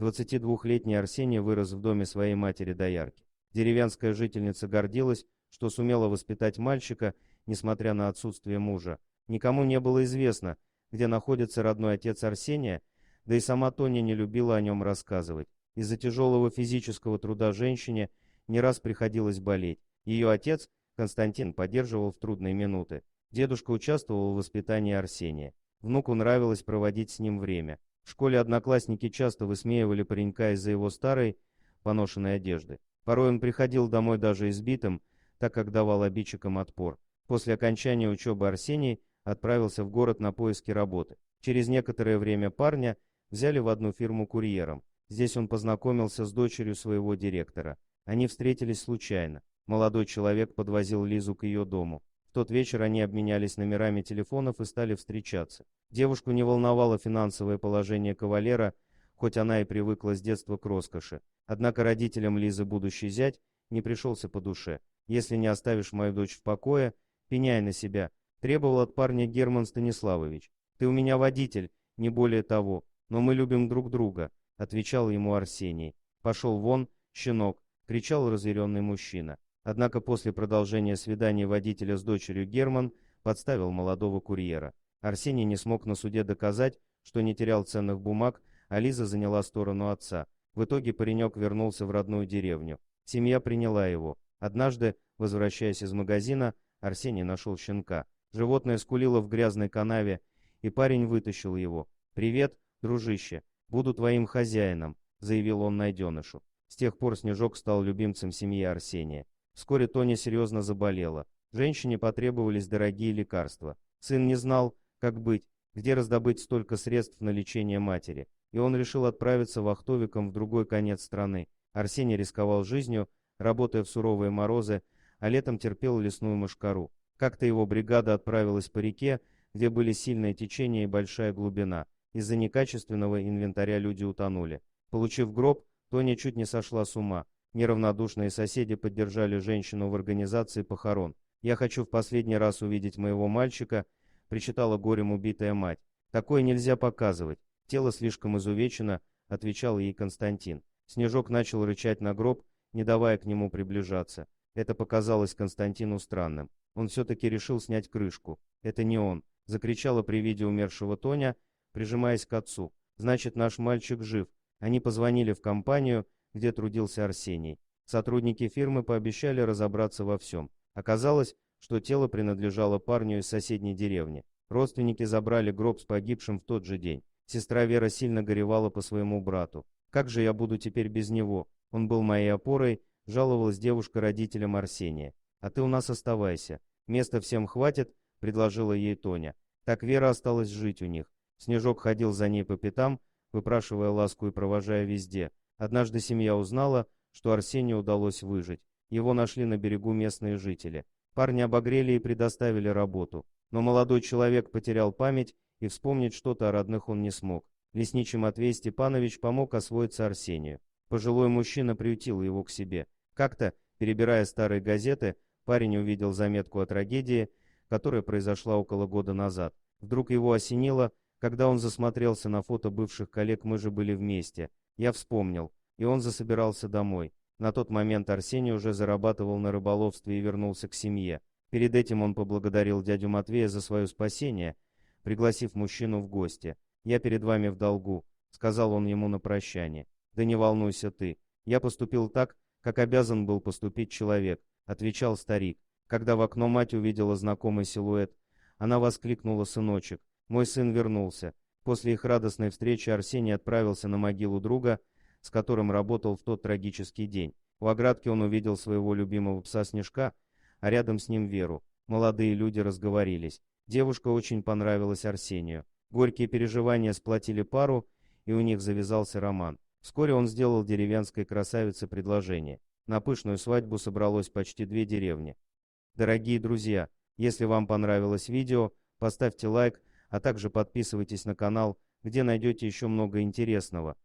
22-летний Арсений вырос в доме своей матери доярки. Деревенская жительница гордилась, что сумела воспитать мальчика, несмотря на отсутствие мужа. Никому не было известно, где находится родной отец Арсения, да и сама Тоня не любила о нем рассказывать. Из-за тяжелого физического труда женщине не раз приходилось болеть. Ее отец, Константин, поддерживал в трудные минуты. Дедушка участвовал в воспитании Арсения. Внуку нравилось проводить с ним время. В школе одноклассники часто высмеивали паренька из-за его старой, поношенной одежды. Порой он приходил домой даже избитым, так как давал обидчикам отпор. После окончания учебы Арсений отправился в город на поиски работы. Через некоторое время парня взяли в одну фирму курьером. Здесь он познакомился с дочерью своего директора. Они встретились случайно. Молодой человек подвозил Лизу к ее дому. В тот вечер они обменялись номерами телефонов и стали встречаться. Девушку не волновало финансовое положение кавалера, хоть она и привыкла с детства к роскоши. Однако родителям Лизы будущий зять не пришелся по душе. «Если не оставишь мою дочь в покое, пеняй на себя», требовал от парня Герман Станиславович. «Ты у меня водитель, не более того, но мы любим друг друга», отвечал ему Арсений. «Пошел вон, щенок», кричал разъяренный мужчина. Однако после продолжения свидания водителя с дочерью Герман подставил молодого курьера. Арсений не смог на суде доказать, что не терял ценных бумаг, а Лиза заняла сторону отца. В итоге паренек вернулся в родную деревню. Семья приняла его. Однажды, возвращаясь из магазина, Арсений нашел щенка. Животное скулило в грязной канаве, и парень вытащил его. «Привет, дружище, буду твоим хозяином», — заявил он найденышу. С тех пор Снежок стал любимцем семьи Арсения. Вскоре Тоня серьезно заболела. Женщине потребовались дорогие лекарства. Сын не знал, как быть, где раздобыть столько средств на лечение матери, и он решил отправиться вахтовиком в другой конец страны. Арсений рисковал жизнью, работая в суровые морозы, а летом терпел лесную мошкару. Как-то его бригада отправилась по реке, где были сильное течение и большая глубина. Из-за некачественного инвентаря люди утонули. Получив гроб, Тоня чуть не сошла с ума. Неравнодушные соседи поддержали женщину в организации похорон. «Я хочу в последний раз увидеть моего мальчика», — причитала горем убитая мать. «Такое нельзя показывать. Тело слишком изувечено», — отвечал ей Константин. Снежок начал рычать на гроб, не давая к нему приближаться. Это показалось Константину странным. Он все-таки решил снять крышку. «Это не он», — закричала при виде умершего Тоня, прижимаясь к отцу. «Значит, наш мальчик жив». Они позвонили в компанию, где трудился Арсений. Сотрудники фирмы пообещали разобраться во всем. Оказалось, что тело принадлежало парню из соседней деревни. Родственники забрали гроб с погибшим в тот же день. Сестра Вера сильно горевала по своему брату. «Как же я буду теперь без него? Он был моей опорой», — жаловалась девушка родителям Арсения. «А ты у нас оставайся. Места всем хватит», — предложила ей Тоня. Так Вера осталась жить у них. Снежок ходил за ней по пятам, выпрашивая ласку и провожая везде. Однажды семья узнала, что Арсению удалось выжить. Его нашли на берегу местные жители. Парня обогрели и предоставили работу. Но молодой человек потерял память, и вспомнить что-то о родных он не смог. Лесничий Матвей Степанович помог освоиться Арсению. Пожилой мужчина приютил его к себе. Как-то, перебирая старые газеты, парень увидел заметку о трагедии, которая произошла около года назад. Вдруг его осенило, когда он засмотрелся на фото бывших коллег «Мы же были вместе». Я вспомнил, и он засобирался домой. На тот момент Арсений уже зарабатывал на рыболовстве и вернулся к семье. Перед этим он поблагодарил дядю Матвея за свое спасение, пригласив мужчину в гости. «Я перед вами в долгу», — сказал он ему на прощание. «Да не волнуйся ты. Я поступил так, как обязан был поступить человек», — отвечал старик. Когда в окно мать увидела знакомый силуэт, она воскликнула: «Сыночек, мой сын вернулся». После их радостной встречи Арсений отправился на могилу друга, с которым работал в тот трагический день. У оградки он увидел своего любимого пса Снежка, а рядом с ним Веру. Молодые люди разговорились. Девушка очень понравилась Арсению. Горькие переживания сплотили пару, и у них завязался роман. Вскоре он сделал деревенской красавице предложение. На пышную свадьбу собралось почти 2 деревни. Дорогие друзья, если вам понравилось видео, поставьте лайк, а также подписывайтесь на канал, где найдете еще много интересного.